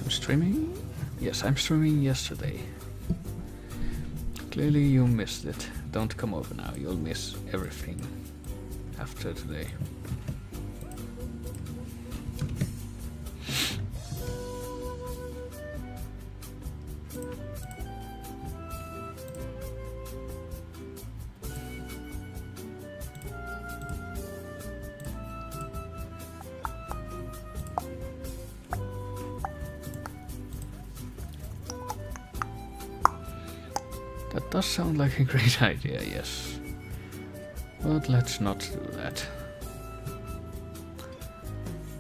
I'm streaming? Yes, I'm streaming yesterday. Clearly you missed it. Don't come over now, you'll miss everything after today. That does sound like a great idea, yes. But let's not do that.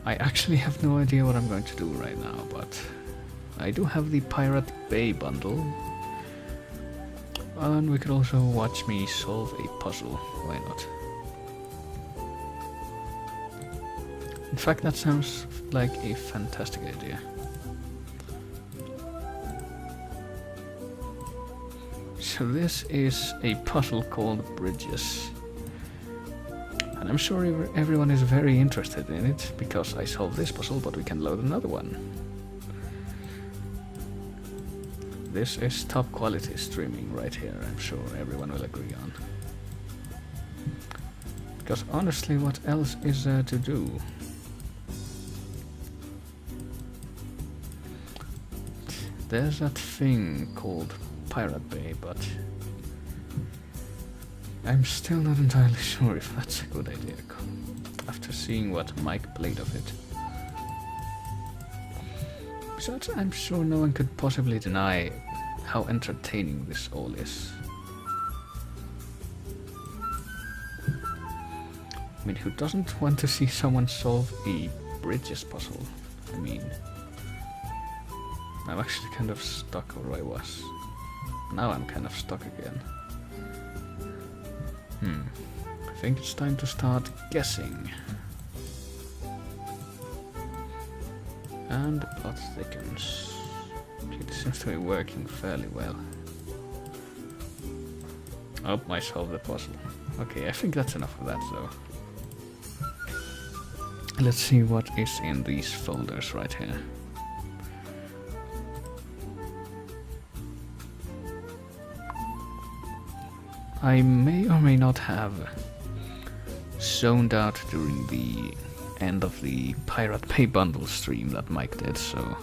I actually have no idea what I'm going to do right now, but I do have the Pirate Bay bundle. And we could also watch me solve a puzzle, why not? In fact, that sounds like a fantastic idea. So this is a puzzle called Bridges. And I'm sure everyone is very interested in it, because I solved this puzzle, but we can load another one. This is top quality streaming right here, I'm sure everyone will agree on. Because honestly, what else is there to do? There's that thing called Pirate Bay, but I'm still not entirely sure if that's a good idea after seeing what Mike played of it. Besides, I'm sure no one could possibly deny how entertaining this all is. I mean, who doesn't want to see someone solve a Bridges puzzle? I mean, I'm actually kind of stuck where I was. Now I'm kind of stuck again. I think it's time to start guessing. And the plot thickens. Okay, this seems to be working fairly well. Oh, I solved the puzzle. Okay, I think that's enough of that though. Let's see what is in these folders right here. I may or may not have zoned out during the end of the Pirate Bay bundle stream that Mike did, so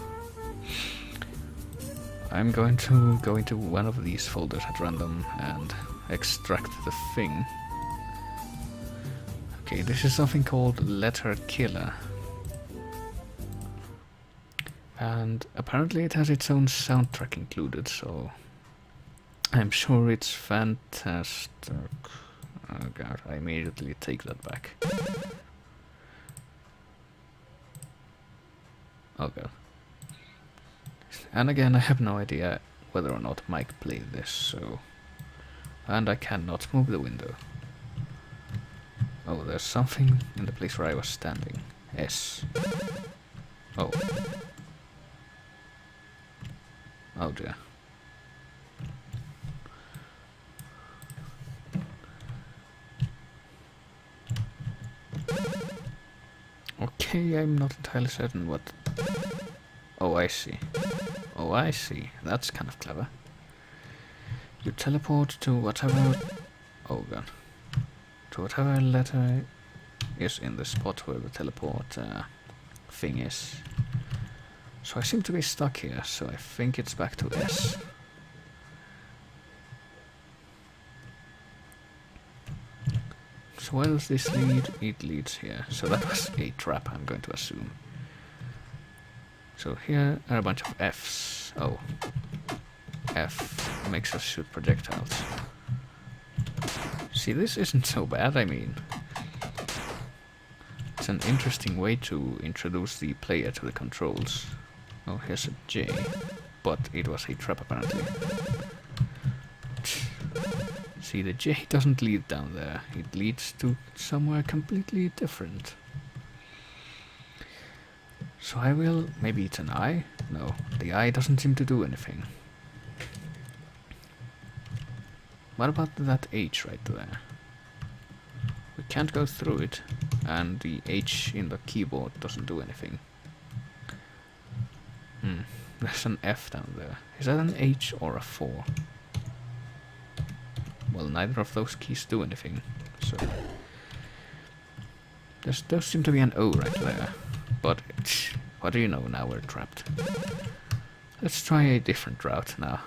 I'm going to go into one of these folders at random and extract the thing. Okay, this is something called Letter Killer. And apparently it has its own soundtrack included, so I'm sure it's fantastic. Oh god, I immediately take that back. Oh god. And again, I have no idea whether or not Mike played this, so... And I cannot move the window. Oh, there's something in the place where I was standing. S. Oh. Oh dear. Okay, I'm not entirely certain what... Oh, I see. Oh, I see. That's kind of clever. You teleport to whatever... Oh god. To whatever letter is in the spot where the teleport thing is. So I seem to be stuck here, so I think it's back to S. So where does this lead? It leads here. So that was a trap, I'm going to assume. So here are a bunch of Fs. Oh. F makes us shoot projectiles. See, this isn't so bad, I mean. It's an interesting way to introduce the player to the controls. Oh, here's a J. But it was a trap apparently. See, the J doesn't lead down there. It leads to somewhere completely different. So I will... Maybe it's an I? No, the I doesn't seem to do anything. What about that H right there? We can't go through it, and the H in the keyboard doesn't do anything. There's an F down there. Is that an H or a 4? Well, neither of those keys do anything, so... There seems to be an O right there. But, what do you know, now we're trapped. Let's try a different route now.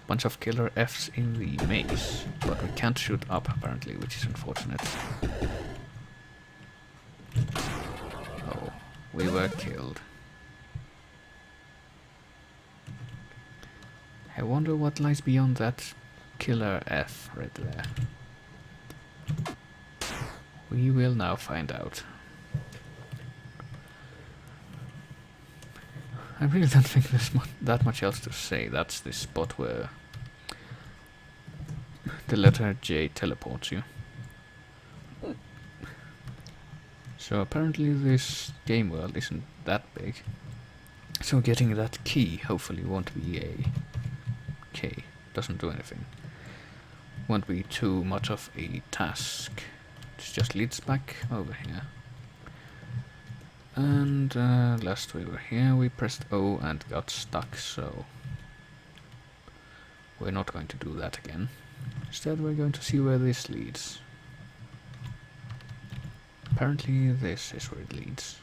Bunch of killer Fs in the maze, but we can't shoot up apparently, which is unfortunate. Oh, we were killed. I wonder what lies beyond that killer F right there. We will now find out. I really don't think there's that much else to say. That's the spot where the letter J teleports you. So apparently this game world isn't that big. So getting that key hopefully won't be a K. Doesn't do anything. Won't be too much of a task. It just leads back over here. And last we were here, we pressed O and got stuck, so we're not going to do that again. Instead we're going to see where this leads. Apparently this is where it leads.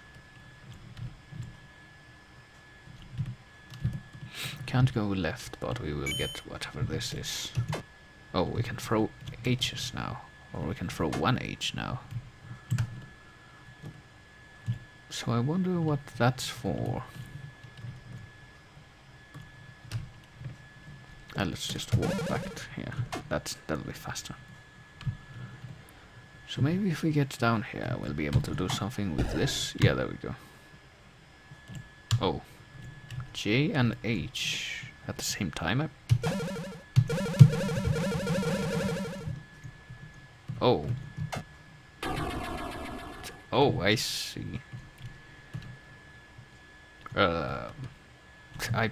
Can't go left, but we will get whatever this is. Oh, we can throw H's now. Or we can throw one H now. So I wonder what that's for. Let's just walk back here. That'll be faster. So maybe if we get down here, we'll be able to do something with this. Yeah, there we go. Oh. J and H at the same time. Oh. Oh, I see. I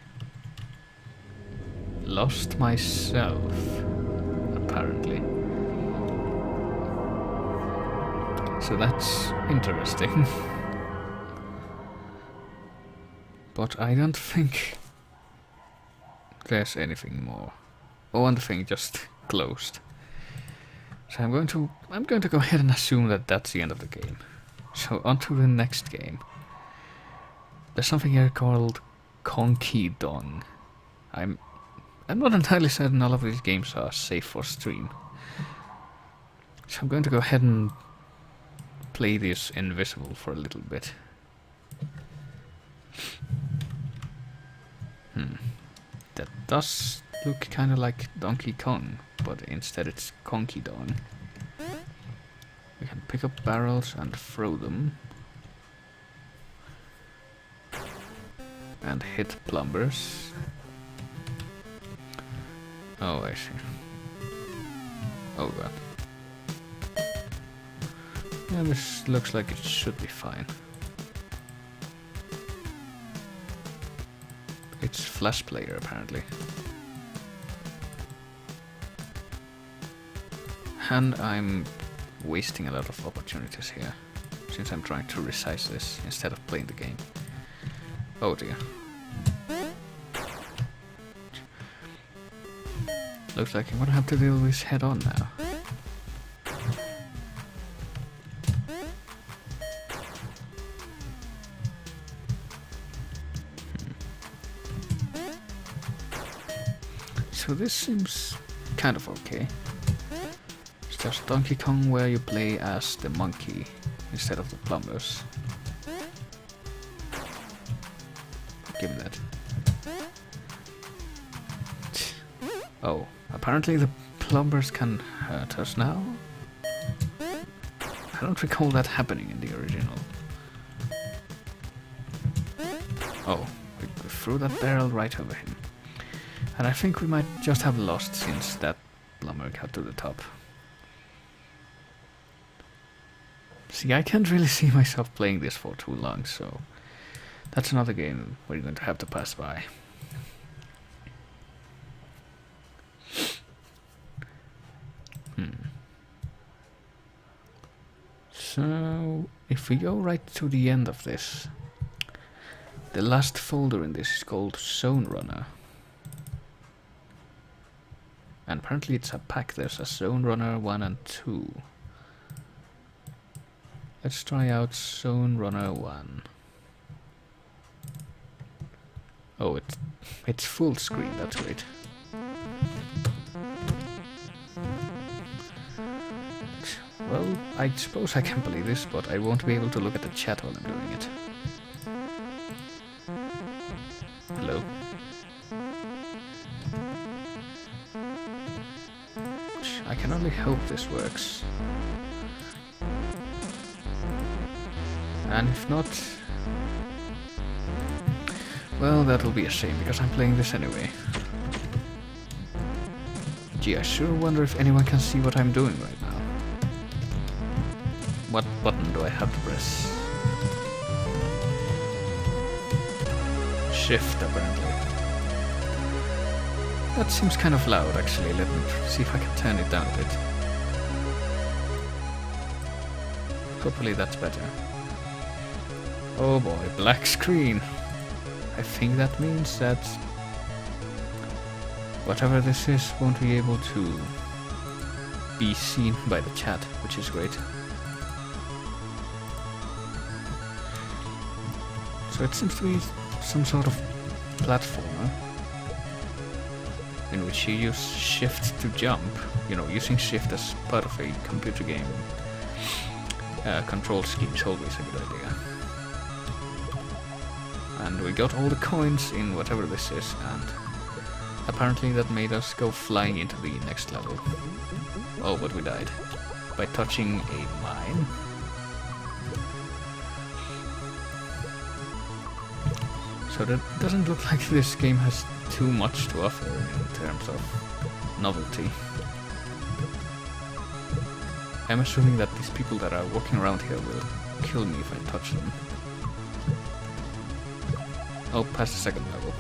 lost myself, apparently. So that's interesting. But I don't think there's anything more. Oh, and the thing just closed. So I'm going to go ahead and assume that that's the end of the game. So on to the next game. There's something here called Conky Dong. I'm not entirely certain all of these games are safe for stream. So I'm going to go ahead and play this invisible for a little bit. That does look kind of like Donkey Kong, but instead it's Conky Dong. We can pick up barrels and throw them. And hit plumbers. Oh, I see. Oh god. Yeah, this looks like it should be fine. It's Flash Player, apparently. And I'm wasting a lot of opportunities here, since I'm trying to resize this instead of playing the game. Oh dear. Looks like I'm gonna have to deal with this head on now. So this seems kind of okay. It's just Donkey Kong where you play as the monkey instead of the plumbers. Give me that. Oh, apparently the plumbers can hurt us now? I don't recall that happening in the original. Oh, we threw that barrel right over him. And I think we might just have lost since that plumber got to the top. See, I can't really see myself playing this for too long, so that's another game we're going to have to pass by. So, if we go right to the end of this, the last folder in this is called Zone Runner. And apparently it's a pack. There's a Zone Runner 1 and 2. Let's try out Zone Runner 1. Oh, it's full screen, that's great. Well, I suppose I can play this, but I won't be able to look at the chat while I'm doing it. Hello? I can only hope this works. And if not... well, that'll be a shame, because I'm playing this anyway. Gee, I sure wonder if anyone can see what I'm doing right now. What button do I have to press? Shift, apparently. That seems kind of loud, actually. Let me see if I can turn it down a bit. Hopefully that's better. Oh boy, black screen. I think that means that whatever this is won't be able to be seen by the chat, which is great. So it seems to be some sort of platformer in which you use shift to jump. You know, using shift as part of a computer game control scheme is always a good idea. And we got all the coins in whatever this is, and apparently that made us go flying into the next level. Oh, but we died. By touching a mine? So that doesn't look like this game has too much to offer in terms of novelty. I'm assuming that these people that are walking around here will kill me if I touch them. Oh, past the second level.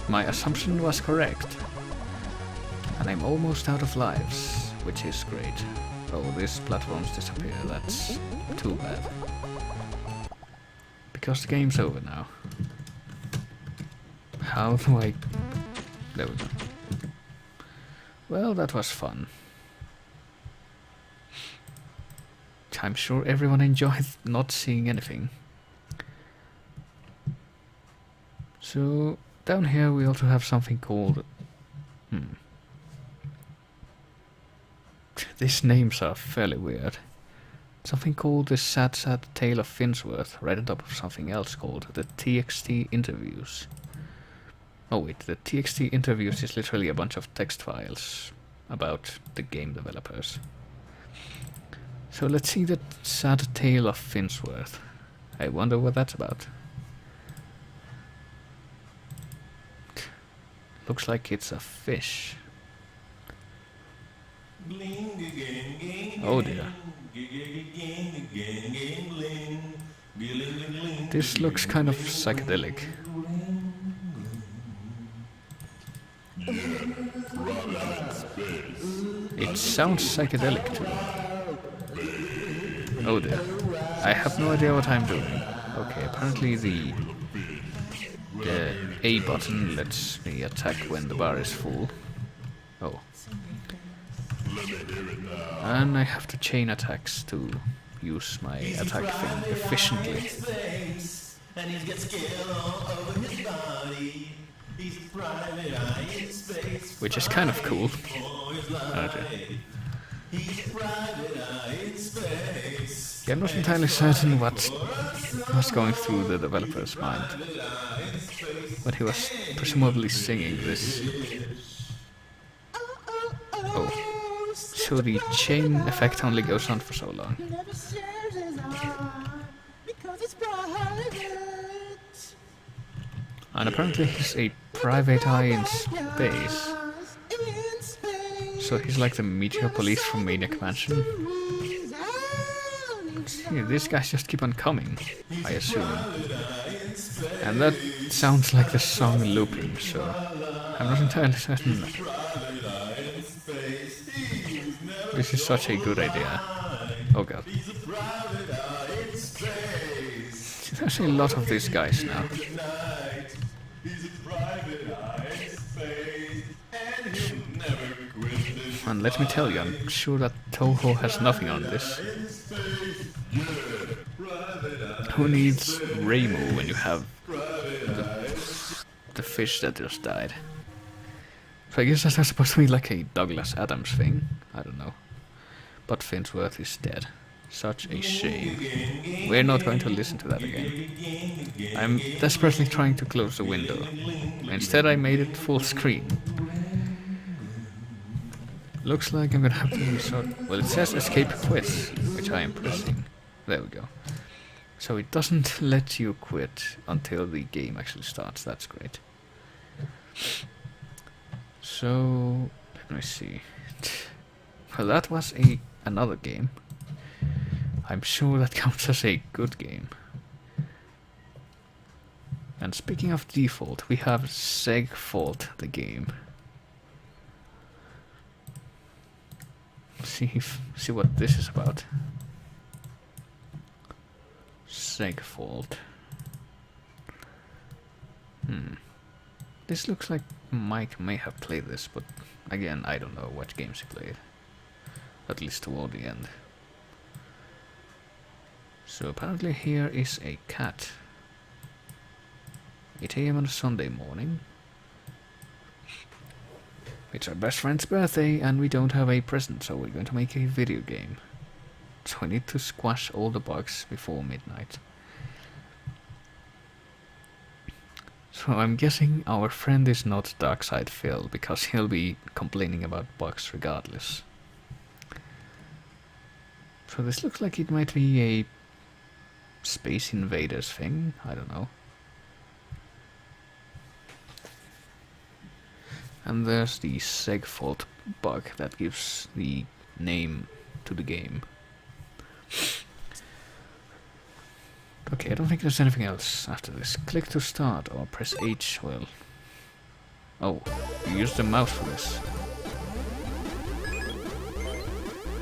My assumption was correct. And I'm almost out of lives, which is great. Oh, these platforms disappear, that's too bad. Because the game's over now. How do I... there we go. Well, that was fun. I'm sure everyone enjoyed not seeing anything. So, down here we also have something called... These names are fairly weird. Something called The Sad Sad Tale of Finsworth, right on top of something else called The TXT Interviews. Oh wait, the TXT Interviews is literally a bunch of text files about the game developers. So let's see The Sad Tale of Finsworth. I wonder what that's about. Looks like it's a fish. Oh dear. This looks kind of psychedelic. It sounds psychedelic too. Oh dear. I have no idea what I'm doing. Okay, apparently the A button lets me attack when the bar is full. Oh. And I have to chain attacks to use my attack thing efficiently. Which is kind of cool. Okay. Yeah, I'm not entirely certain what was going through the developer's mind, but he was presumably singing this. Oh. So the chain effect only goes on for so long. And apparently he's a private eye in space. So he's like the Meteor Police from Maniac Mansion. See, these guys just keep on coming, I assume. And that sounds like the song looping, so I'm not entirely certain This is such a good idea. Oh god. There's a lot of these guys now. And let me tell you, I'm sure that Toho has nothing on this. Who needs Reimu when you have the fish that just died? So I guess that's supposed to be like a Douglas Adams thing. I don't know. But Finsworth is dead. Such a shame. We're not going to listen to that again. I'm desperately trying to close the window. Instead I made it full screen. Looks like I'm gonna have to resort... Well, it says escape quiz, which I am pressing. There we go. So it doesn't let you quit until the game actually starts. That's great. So let me see. Well, that was another game. I'm sure that counts as a good game. And speaking of default, we have Segfault, the game. See what this is about. Segfault. This looks like Mike may have played this, but again, I don't know what games he played. At least toward the end. So apparently here is a cat. 8 AM on a Sunday morning. It's our best friend's birthday and we don't have a present, so we're going to make a video game. So we need to squash all the bugs before midnight. So I'm guessing our friend is not Darkside Phil, because he'll be complaining about bugs regardless. So this looks like it might be a Space Invaders thing, I don't know. And there's the Segfault bug that gives the name to the game. Okay, I don't think there's anything else after this. Click to start or press H, well... Oh, you use the mouse for this.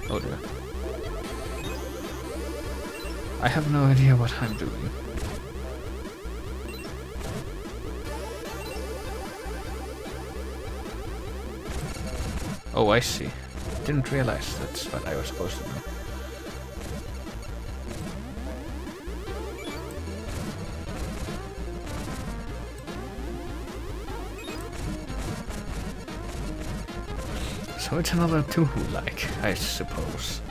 Oh dear. I have no idea what I'm doing. Oh, I see. Didn't realize that's what I was supposed to do. So it's another Touhou-like, I suppose.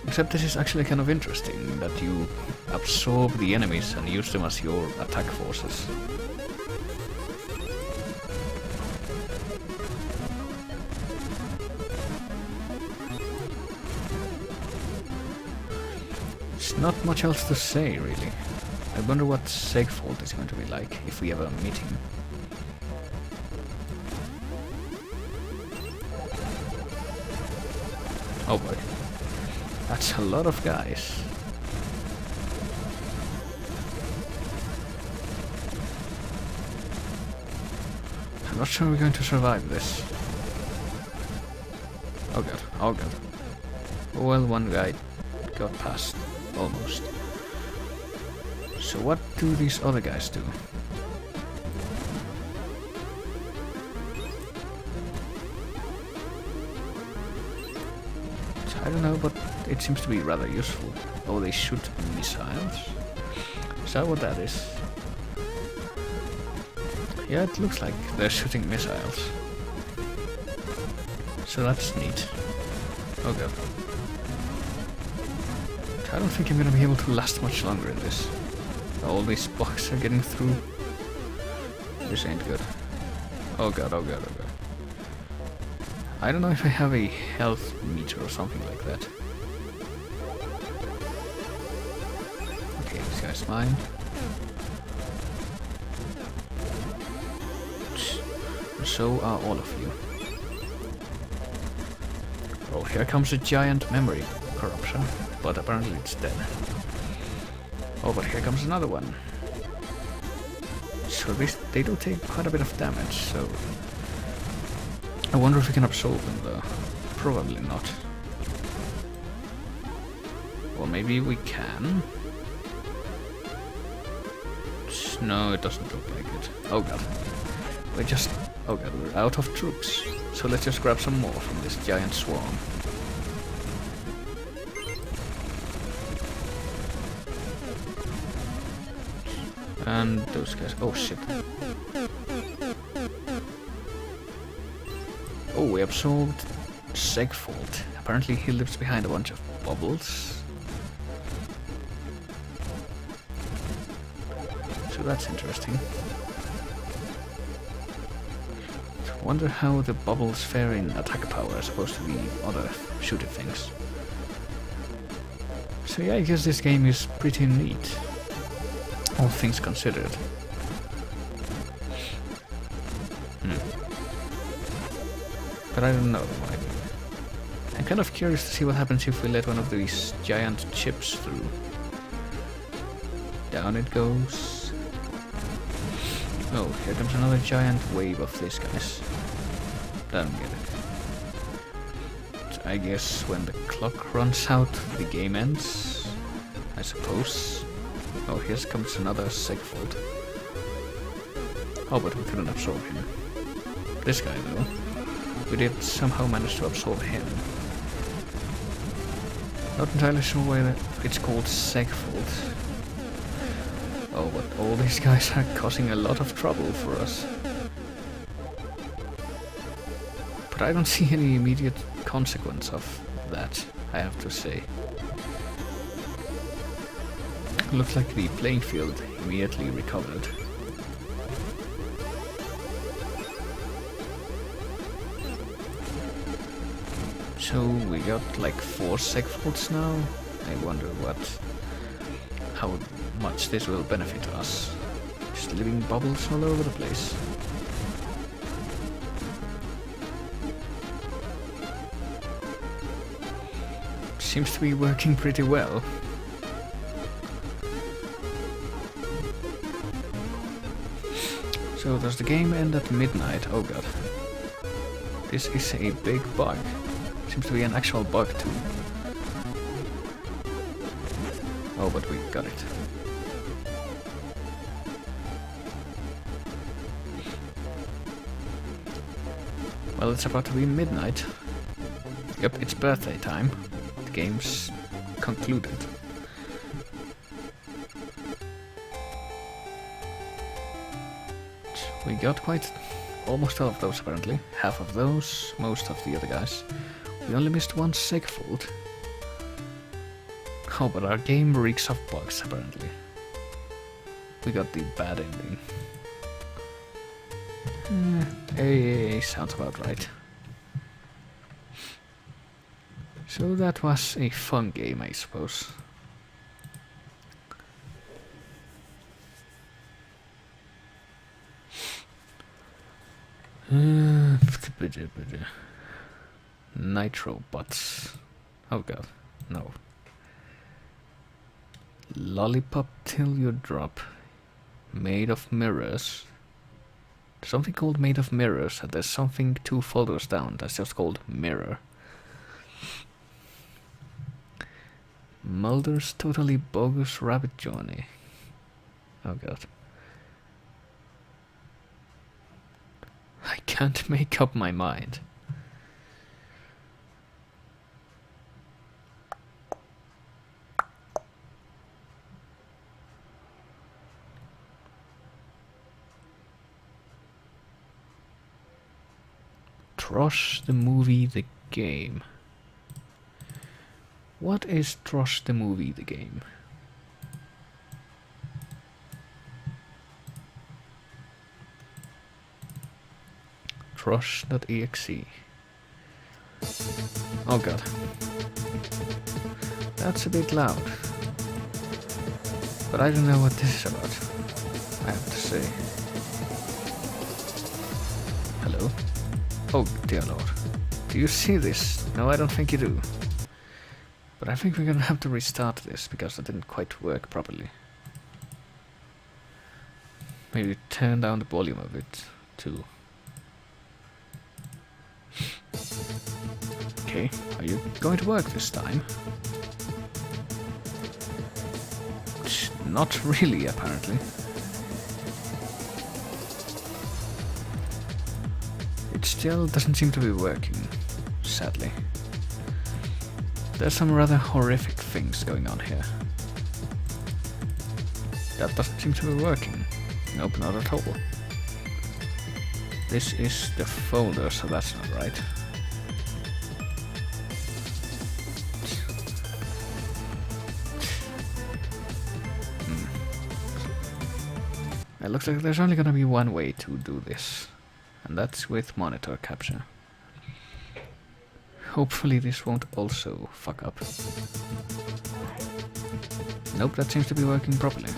Except this is actually kind of interesting, that you absorb the enemies and use them as your attack forces. There's not much else to say, really. I wonder what Segfault is going to be like, if we ever meet him. Oh boy. That's a lot of guys. I'm not sure we're going to survive this. Oh god, oh god. Well, one guy got past. Almost. So what do these other guys do? I don't know, but it seems to be rather useful. Oh, they shoot missiles? Is that what that is? Yeah, it looks like they're shooting missiles. So that's neat. Oh god. I don't think I'm gonna be able to last much longer in this. All these bugs are getting through. This ain't good. Oh god, oh god, oh god. I don't know if I have a health meter or something like that. Okay, this guy's mine. So are all of you. Oh, here comes a giant memory corruption, but apparently it's dead. Oh, but here comes another one. So they do take quite a bit of damage, so... I wonder if we can absorb them though. Probably not. Or maybe we can. No, it doesn't look like it. Oh god. Oh god, we're out of troops. So let's just grab some more from this giant swarm. And those guys. Oh shit. Oh, we absorbed Segfold. Apparently he lives behind a bunch of bubbles. So that's interesting. I wonder how the bubbles fare in attack power as opposed to the other shooter things. So yeah, I guess this game is pretty neat. All things considered. But I don't know. I'm kind of curious to see what happens if we let one of these giant chips through. Down it goes. Oh, here comes another giant wave of these guys. Don't get it. So I guess when the clock runs out, the game ends. I suppose. Oh, here comes another Segfold. Oh, but we couldn't absorb him. This guy, though. We did somehow manage to absorb him. Not entirely sure why it's called Segfold. Oh, but all these guys are causing a lot of trouble for us. But I don't see any immediate consequence of that, I have to say. Looks like the playing field immediately recovered. So we got like 4 Segfolds now. I wonder how much this will benefit us. Just living bubbles all over the place. Seems to be working pretty well. So does the game end at midnight? Oh god. This is a big bug. Seems to be an actual bug too. Oh, but we got it. Well, it's about to be midnight. Yep, it's birthday time. The game's concluded. We got almost all of those apparently. Half of those, most of the other guys. We only missed one Segfold. Oh, but our game reeks of bugs apparently. We got the bad ending. Sounds about right. So that was a fun game, I suppose. Nitro bots. Oh god, no. Lollipop till you drop. Made of mirrors. There's something called Made of Mirrors, and there's something 2 folders down that's just called Mirror. Mulder's Totally Bogus Rabbit Journey. Oh god. I can't make up my mind. Trosh the Movie the Game. What is Trosh the Movie the Game? Trosh.exe. Oh god. That's a bit loud. But I don't know what this is about, I have to say. Hello? Oh dear lord. Do you see this? No, I don't think you do. But I think we're gonna have to restart this because it didn't quite work properly. Maybe turn down the volume of it too. Okay, are you going to work this time? Not really, apparently. It still doesn't seem to be working, sadly. There's some rather horrific things going on here. That doesn't seem to be working. Nope, not at all. This is the folder, so that's not right. It looks like there's only gonna be one way to do this, and that's with monitor capture. Hopefully this won't also fuck up. Nope, that seems to be working properly.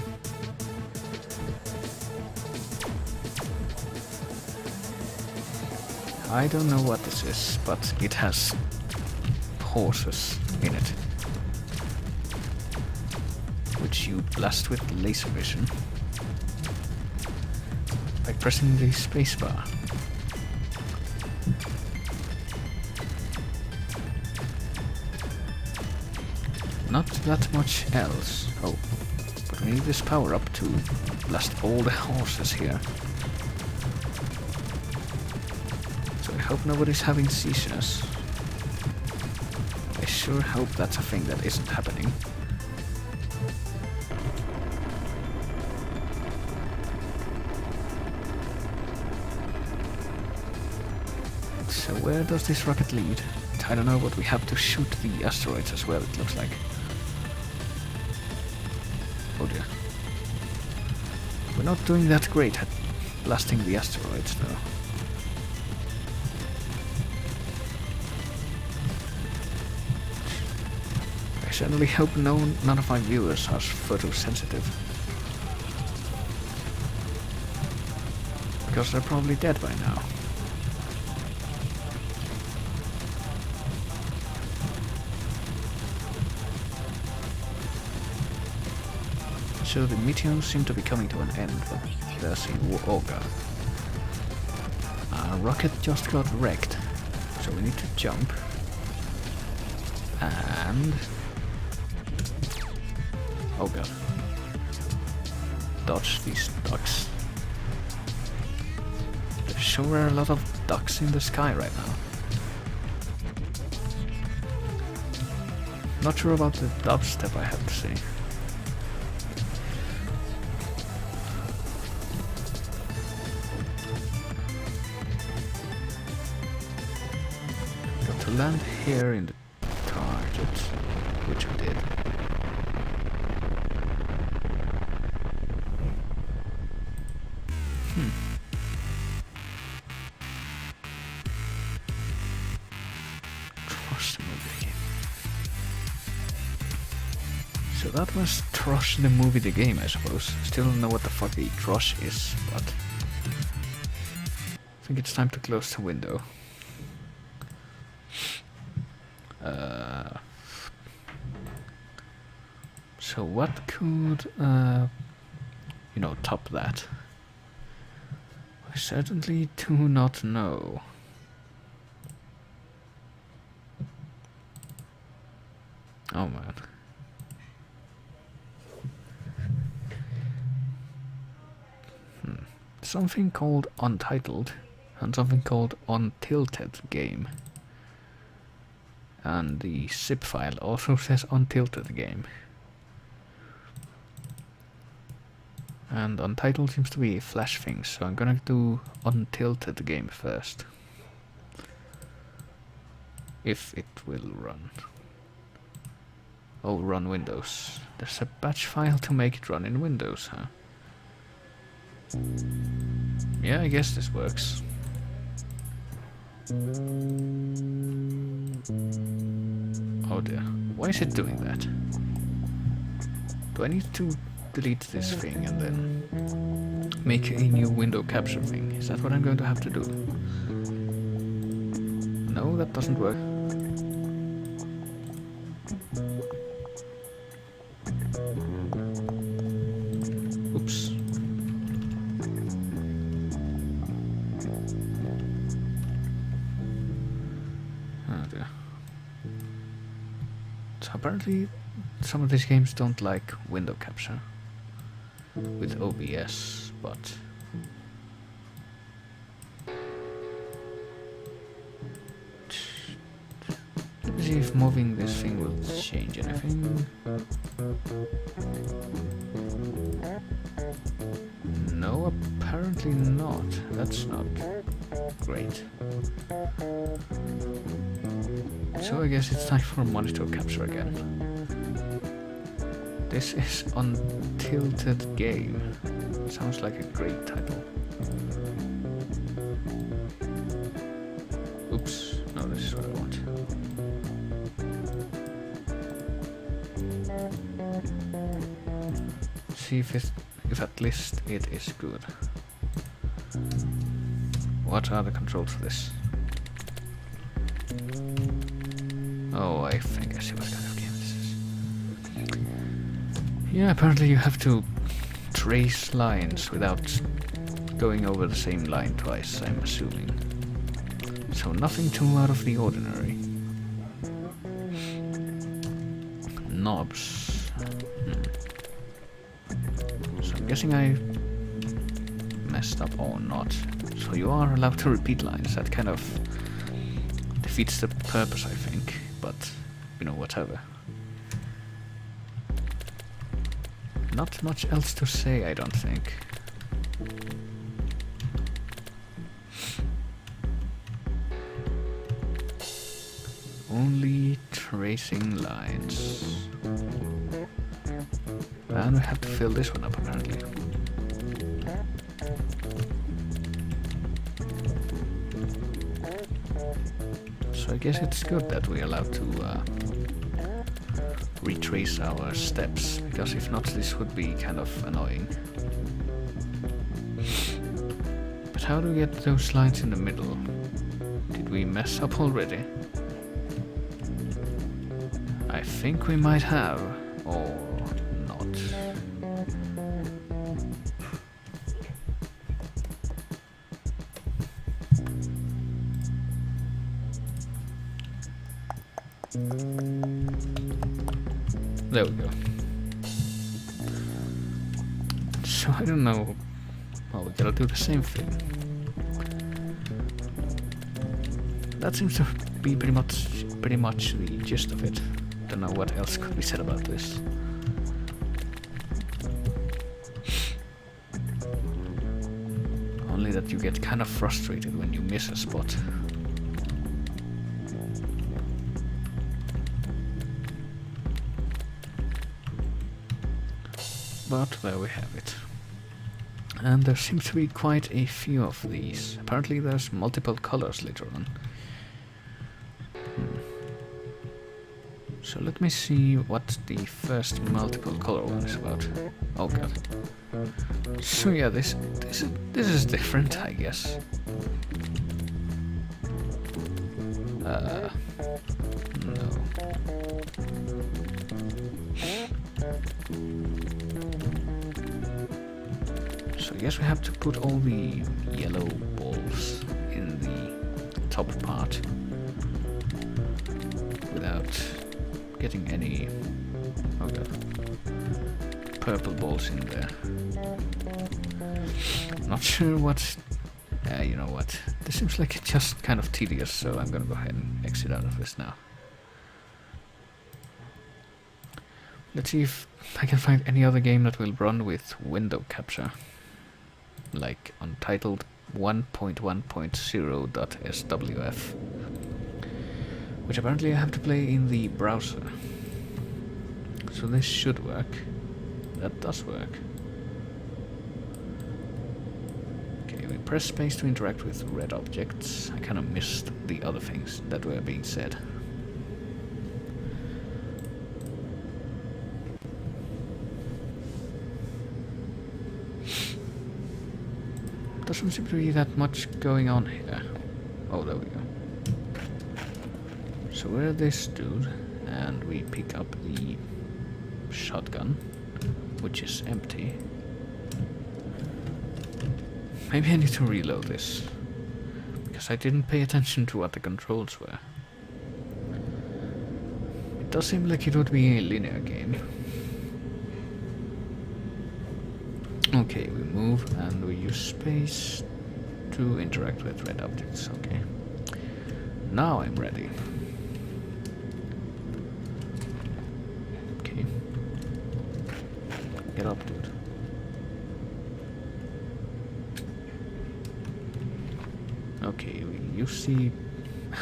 I don't know what this is, but it has horses in it, which you blast with laser vision by pressing the spacebar. Not that much else. Oh, but we need this power up to blast all the horses here. So I hope nobody's having seizures. I sure hope that's a thing that isn't happening. So where does this rocket lead? I don't know, but we have to shoot the asteroids as well, it looks like. Oh dear. We're not doing that great at blasting the asteroids, though. I certainly hope none of my viewers are photosensitive. Because they're probably dead by now. So the meteors seem to be coming to an end, but there's a Auger. Our rocket just got wrecked, so we need to jump. And... oh god. Dodge these ducks. There sure are a lot of ducks in the sky right now. Not sure about the dubstep, I have to say. Land here in the target, which we did. Trosh the movie game. So that was Trosh the movie the game, I suppose. Still don't know what the fuck a Trosh is, but I think it's time to close the window. So what could, top that? I certainly do not know. Oh man. Something called Untitled and something called Untilted game. And the zip file also says Untilted game. And Untitled seems to be a Flash thing, so I'm gonna do Untilted game first. If it will run. Oh, run Windows. There's a batch file to make it run in Windows, huh? Yeah, I guess this works. Oh dear. Why is it doing that? Do I need to delete this thing and then make a new window capture thing? Is that what I'm going to have to do? No, that doesn't work. Oops. dear. So apparently some of these games don't like window capture with OBS, but let me see if moving this thing will change anything. No, apparently not. That's not great. So I guess it's time for monitor capture again. This is Untilted Game. Sounds like a great title. Oops, no, this is what I want. See if at least it is good. What are the controls for this? Oh, I think I see what kind of game this is. Yeah, apparently you have to trace lines without going over the same line twice, I'm assuming. So nothing too out of the ordinary. Knobs. So I'm guessing I messed up or not. So you are allowed to repeat lines. That kind of defeats the purpose, I think. But, you know, whatever. Not much else to say, I don't think. Only tracing lines. And we have to fill this one up, apparently. So I guess it's good that we're allowed to retrace our steps, because if not, this would be kind of annoying. But how do we get those lines in the middle? Did we mess up already? I think we might have, or not. There we go. So I don't know. Well, we gotta do the same thing. That seems to be pretty much the gist of it. Don't know what else could be said about this. Only that you get kind of frustrated when you miss a spot. But there we have it. And there seems to be quite a few of these. Apparently there's multiple colors later on. So let me see what the first multiple color one is about. Oh god. So yeah, this is different, I guess. No. So I guess we have to put all the yellow balls in the top part without getting any purple balls in there. Not sure what. You know what? This seems like it's just kind of tedious, so I'm gonna go ahead and exit out of this now. Let's see if I can find any other game that will run with window capture, like Untitled 1.1.0.swf, which apparently I have to play in the browser. So this should work. That does work. Okay, we press space to interact with red objects. I kind of missed the other things that were being said. Doesn't seem to be that much going on here. Oh, there we go. So we're this dude, and we pick up the shotgun, which is empty. Maybe I need to reload this, because I didn't pay attention to what the controls were. Does seem like it would be a linear game. Okay, we move and we use space to interact with red objects. Okay. Now I'm ready. Okay. Get up, dude. Okay, we use the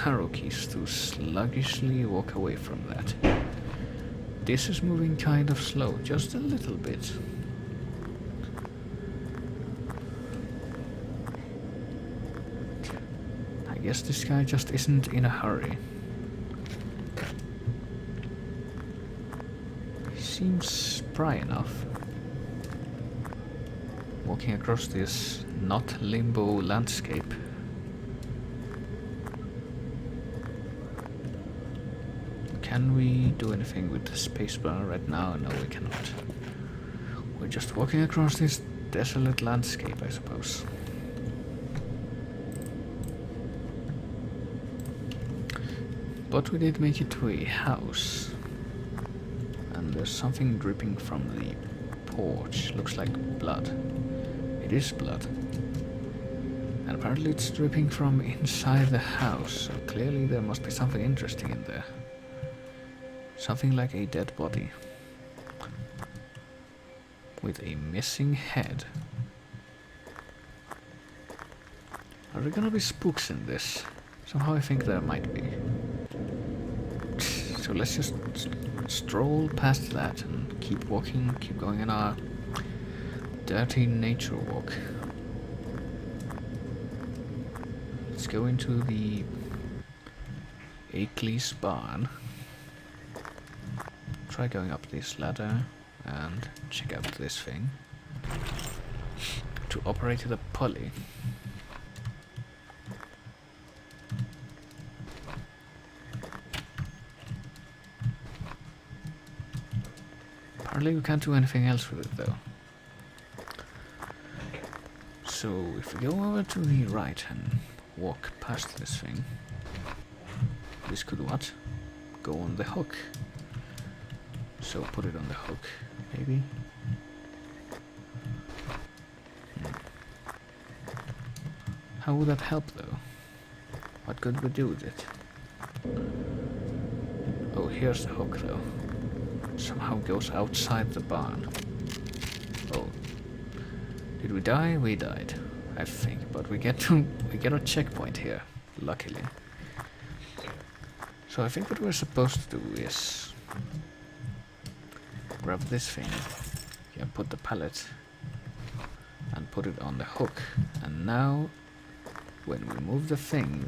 arrow keys to sluggishly walk away from that. This is moving kind of slow, just a little bit. I guess this guy just isn't in a hurry. He seems spry enough. Walking across this not limbo landscape. Can we do anything with the spacebar right now? No, we cannot. We're just walking across this desolate landscape, I suppose. But we did make it to a house. And there's something dripping from the porch. Looks like blood. It is blood. And apparently it's dripping from inside the house, so clearly there must be something interesting in there. Something like a dead body. With a missing head. Are there gonna be spooks in this? Somehow I think there might be. So let's just stroll past that and keep walking, keep going on our dirty nature walk. Let's go into the Akeley's barn. Try going up this ladder and check out this thing. To operate the pulley. Apparently we can't do anything else with it though. So if we go over to the right and walk past this thing, this could what? Go on the hook. So put it on the hook, maybe? How would that help though? What could we do with it? Oh, here's the hook though. Somehow goes outside the barn. Oh. Did we die? We died, I think, but we get a checkpoint here, luckily. So I think what we're supposed to do is grab this thing, yeah, put the pallet and put it on the hook, and now when we move the thing,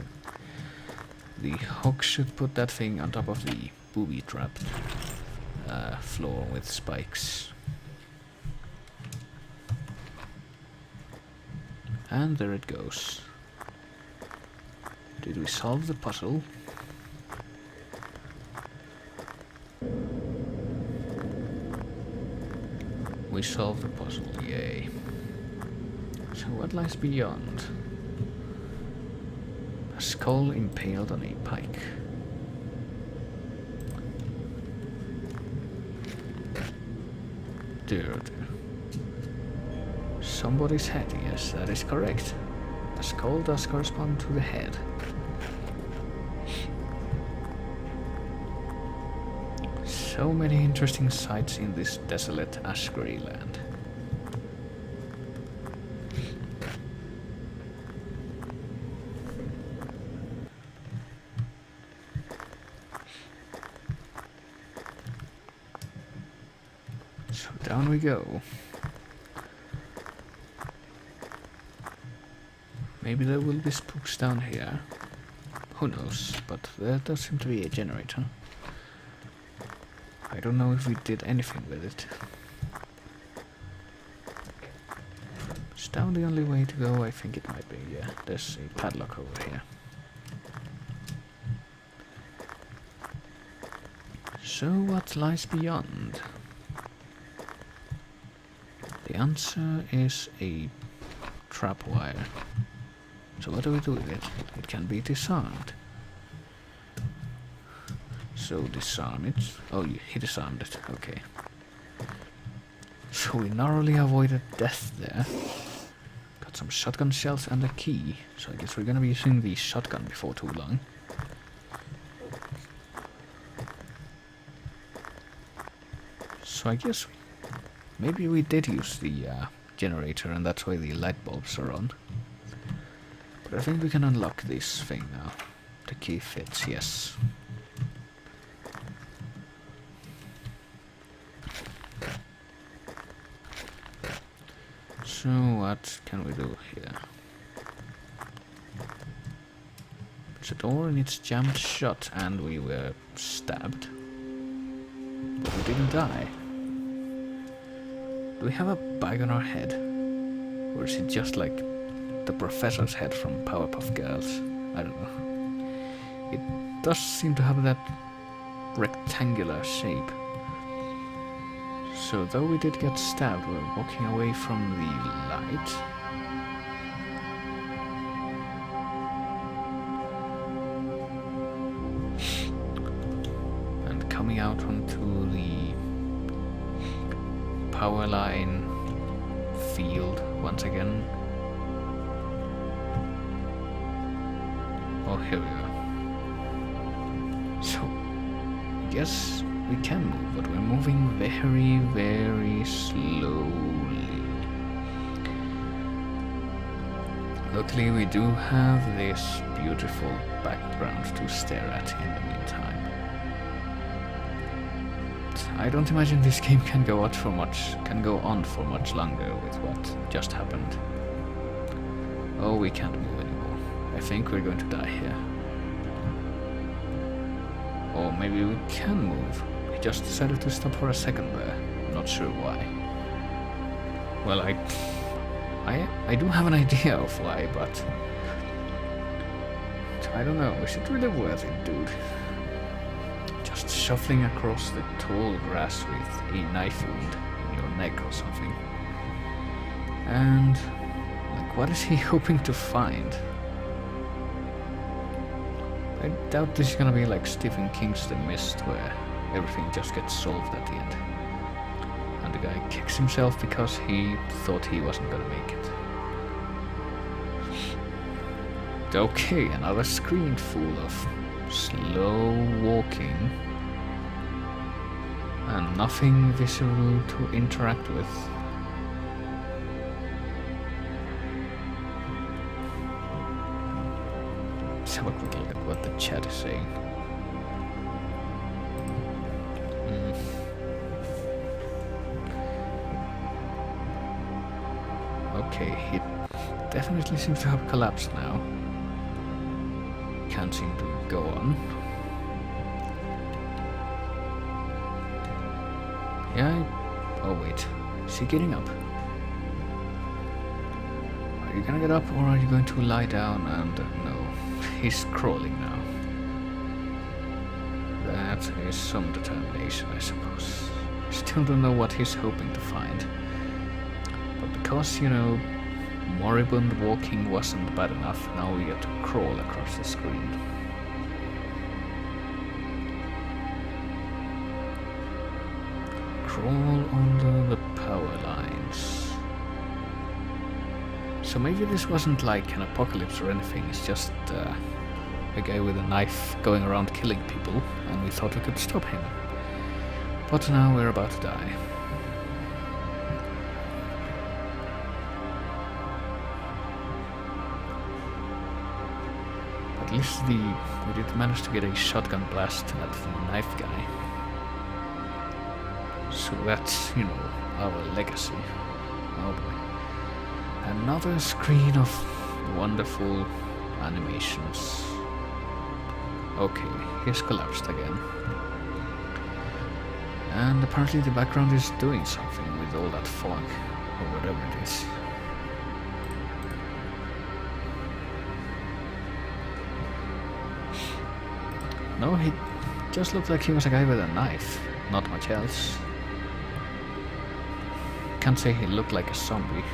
the hook should put that thing on top of the booby trapped floor with spikes. And there it goes. Did we solve the puzzle? We solved the puzzle, yay. So what lies beyond? A skull impaled on a pike. Dear. Somebody's head, yes, that is correct. The skull does correspond to the head. So many interesting sights in this desolate Ashgrey land. So down we go. Maybe there will be spooks down here. Who knows, but there does seem to be a generator. I don't know if we did anything with it. Is down the only way to go? I think it might be, yeah. There's a padlock over here. So what lies beyond? The answer is a trapwire. So what do we do with it? It can be disarmed. So disarm it. Oh, he disarmed it. Okay. So we narrowly avoided death there. Got some shotgun shells and a key. So I guess we're gonna be using the shotgun before too long. So I guess maybe we did use the generator and that's why the light bulbs are on. But I think we can unlock this thing now. The key fits, yes. So what can we do here? The door and it's jammed shut and we were stabbed. But we didn't die. Do we have a bag on our head? Or is it just like the professor's head from Powerpuff Girls? I don't know. It does seem to have that rectangular shape. So though we did get stabbed, we're walking away from the light. And coming out onto the power line field once again. Oh, here we are. So, I guess we can move, but we're moving very, very slowly. Luckily, we do have this beautiful background to stare at in the meantime. I don't imagine this game can go on for much longer with what just happened. Oh, we can't move anymore. I think we're going to die here. Or maybe we can move. He just decided to stop for a second there. Not sure why. Well, I do have an idea of why, but I don't know. Is it really worth it, dude? Just shuffling across the tall grass with a knife wound in your neck or something. And like, what is he hoping to find? I doubt this is gonna be like Stephen King's The Mist, where everything just gets solved at the end. And the guy kicks himself because he thought he wasn't gonna make it. Okay, another screen full of slow walking and nothing visible to interact with. Let's have a quick look at what the chat is saying. Okay, it definitely seems to have collapsed now. Can't seem to go on. Yeah, oh wait, is he getting up? Are you gonna get up or are you going to lie down and no, he's crawling now. That is some determination, I suppose. Still don't know what he's hoping to find. But because, you know, moribund walking wasn't bad enough, now we get to crawl across the screen. Crawl under the power lines. So maybe this wasn't like an apocalypse or anything, it's just a guy with a knife going around killing people, and we thought we could stop him. But now we're about to die. At least we did manage to get a shotgun blast at the knife guy. So that's, you know, our legacy. Oh boy. Another screen of wonderful animations. Okay, he's collapsed again. And apparently the background is doing something with all that fog, or whatever it is. No, he just looked like he was a guy with a knife, not much else. Can't say he looked like a zombie.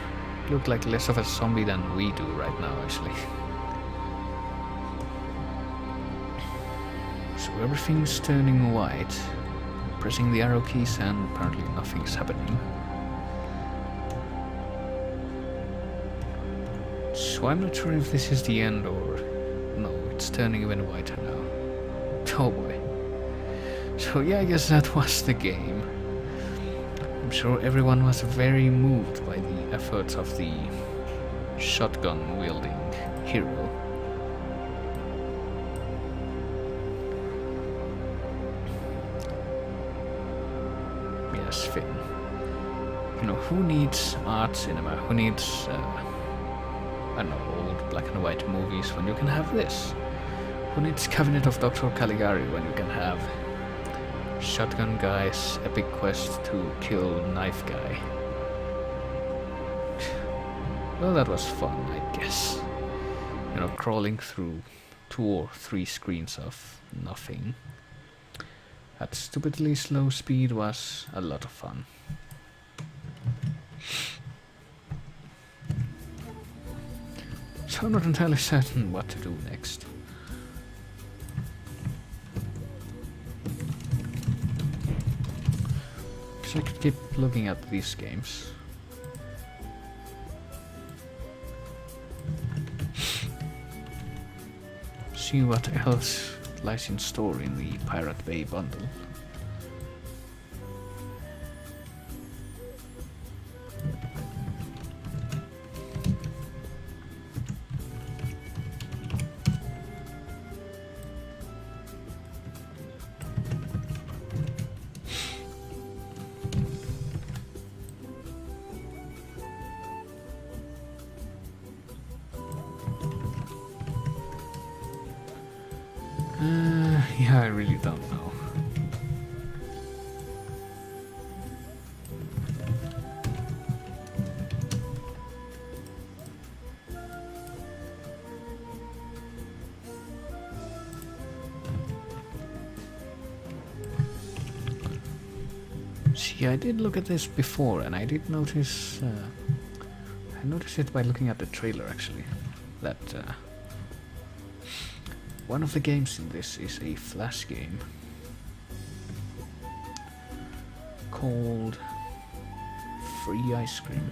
He looked like less of a zombie than we do right now, actually. So everything's turning white. Pressing the arrow keys and apparently nothing's happening. So I'm not sure if this is the end or... No, it's turning even whiter now. Oh boy. So yeah, I guess that was the game. I'm sure everyone was very moved by the efforts of the shotgun-wielding hero. Yes, Finn. You know, who needs art cinema? Who needs, I don't know, old black and white movies when you can have this? Who needs Cabinet of Dr. Caligari when you can have Shotgun Guy's epic quest to kill Knife Guy? Well, that was fun, I guess. You know, crawling through 2 or 3 screens of nothing at stupidly slow speed was a lot of fun. So I'm not entirely certain what to do next. So I could keep looking at these games. See what else lies in store in the Pirate Bay bundle. Yeah, I really don't know. See, I did look at this before, and I did notice... I noticed it by looking at the trailer, actually. That... one of the games in this is a Flash game called Free Ice Cream,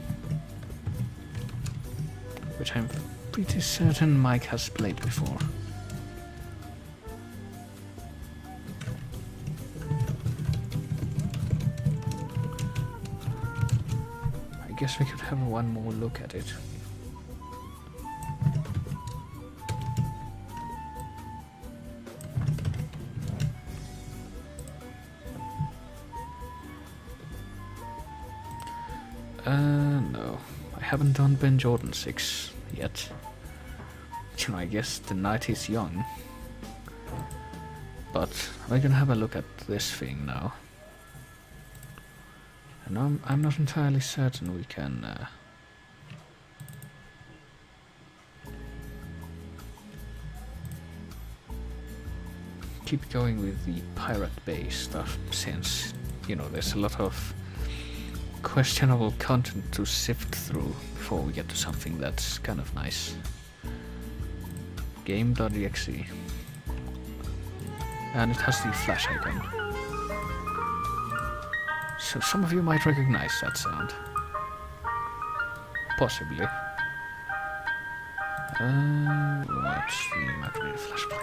which I'm pretty certain Mike has played before. I guess we could have one more look at it. No. I haven't done Ben Jordan 6 yet. You know, I guess the night is young. But we're gonna have a look at this thing now. And I'm not entirely certain we can... keep going with the Pirate Bay stuff, since, you know, there's a lot of questionable content to sift through before we get to something that's kind of nice. Game.exe. And it has the flash icon. So some of you might recognize that sound. Possibly. What's the Macromedia Flash Player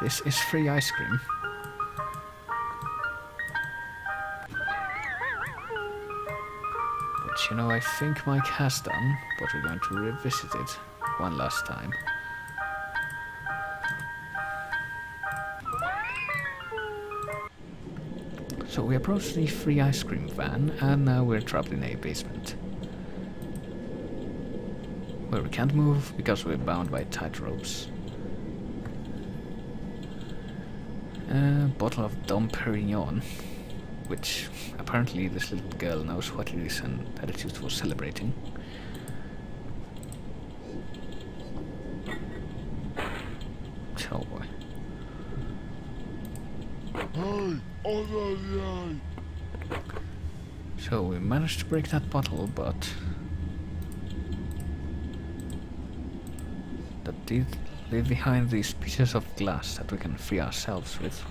8? This is Free Ice Cream. Which, you know, I think Mike has done, but we're going to revisit it one last time. So we approach the Free Ice Cream van, and now we're trapped in a basement, where we can't move because we're bound by tight ropes. A bottle of Dom Perignon, which apparently this little girl knows what it is and that it's used for celebrating. Oh boy. So we managed to break that bottle, but that did leave behind these pieces of glass that we can free ourselves with.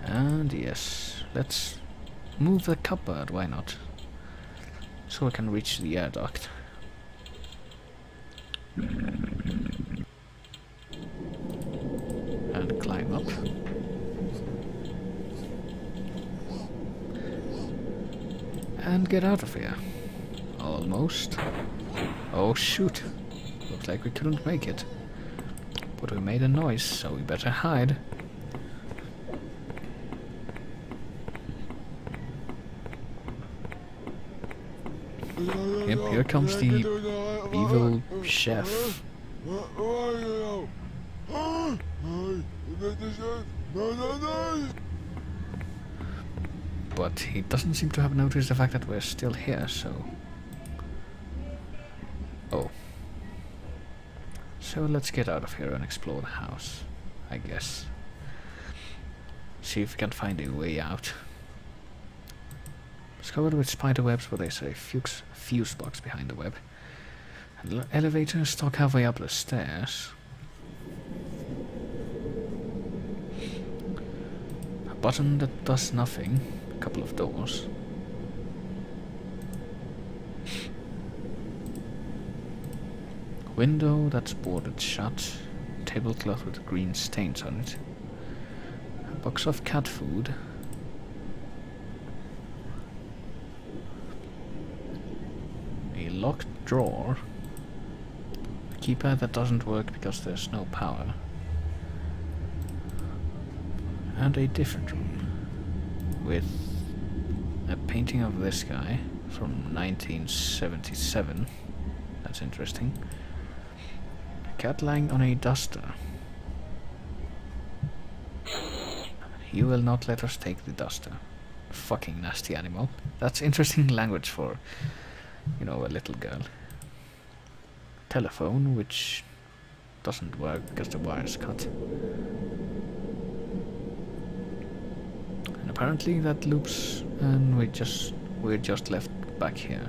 And yes, let's move the cupboard, why not? So we can reach the air duct. And climb up. And get out of here. Almost. Oh shoot. Looks like we couldn't make it. But we made a noise, so we better hide. Yep, here comes the evil chef. But he doesn't seem to have noticed the fact that we're still here, so... Oh. So let's get out of here and explore the house, I guess. See if we can find a way out. It's covered with spider webs, but there's a fuse box behind the web. And the elevator stuck halfway up the stairs. A button that does nothing. A couple of doors. Window that's boarded shut. Tablecloth with green stains on it. A box of cat food. A locked drawer. A keypad that doesn't work because there's no power. And a different room. With a painting of this guy from 1977. That's interesting. A cat lying on a duster. You will not let us take the duster. Fucking nasty animal. That's interesting language for, you know, a little girl. Telephone, which doesn't work because the wire's cut. And apparently that loops, and we're just left back here.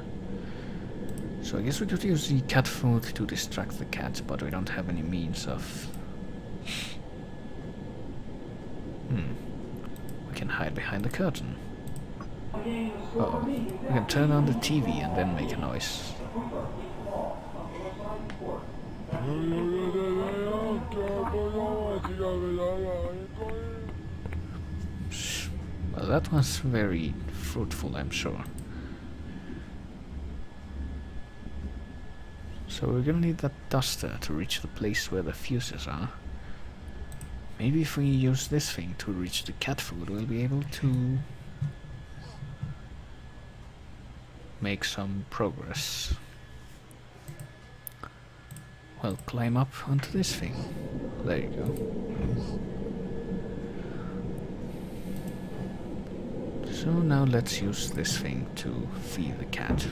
So I guess we could use the cat food to distract the cat, but we don't have any means of... We can hide behind the curtain. Uh-oh. We can turn on the TV and then make a noise. Well, that was very fruitful, I'm sure. So we're gonna need that duster to reach the place where the fuses are. Maybe if we use this thing to reach the cat food, we'll be able to make some progress. Well, climb up onto this thing. There you go. So now let's use this thing to feed the cat.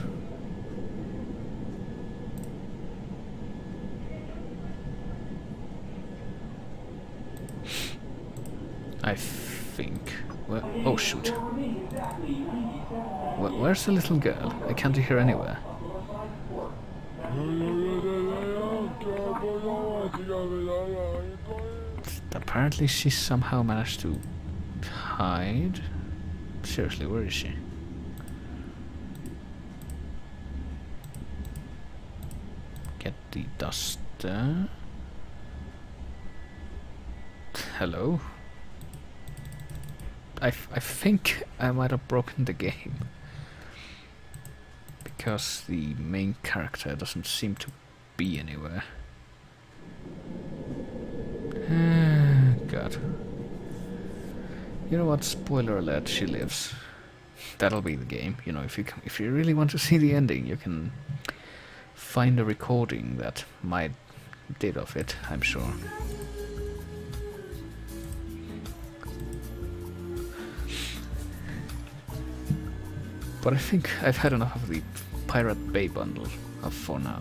I think... Well, oh shoot. Where's the little girl? I can't hear her anywhere. Apparently she somehow managed to hide. Seriously, where is she? Get the duster. Hello? I think I might have broken the game. Because the main character doesn't seem to be anywhere. God. You know what? Spoiler alert, she lives. That'll be the game. You know, if you really want to see the ending, you can find a recording that might did of it, I'm sure. But I think I've had enough of the Pirate Bay bundle for now.